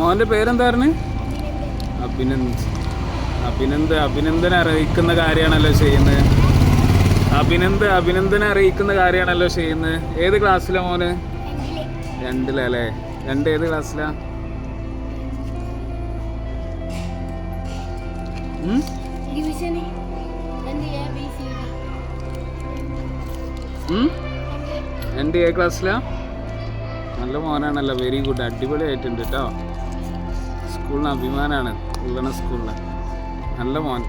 മോൻ്റെ പേരെന്തായിരുന്നു? അഭിനന്ദൻ അറിയിക്കുന്ന കാര്യമാണല്ലോ ചെയ്യുന്നത്. അഭിനന്ദനെ അറിയിക്കുന്ന കാര്യമാണല്ലോ ചെയ്യുന്നത്. ഏത് ക്ലാസ്സിലാ മോന്? 2-ലല്ലേ? 2 ഏത് ക്ലാസ്സിലാ? എൻ്റെ ഏ ക്ലാസ്സിലാ? നല്ല മോനാണല്ലോ, വെരി ഗുഡ്, അടിപൊളിയായിട്ടുണ്ട് കേട്ടോ. സ്കൂളിന് അഭിമാനമാണ്, ഉള്ളണ സ്കൂളിന്. നല്ല മോൻ.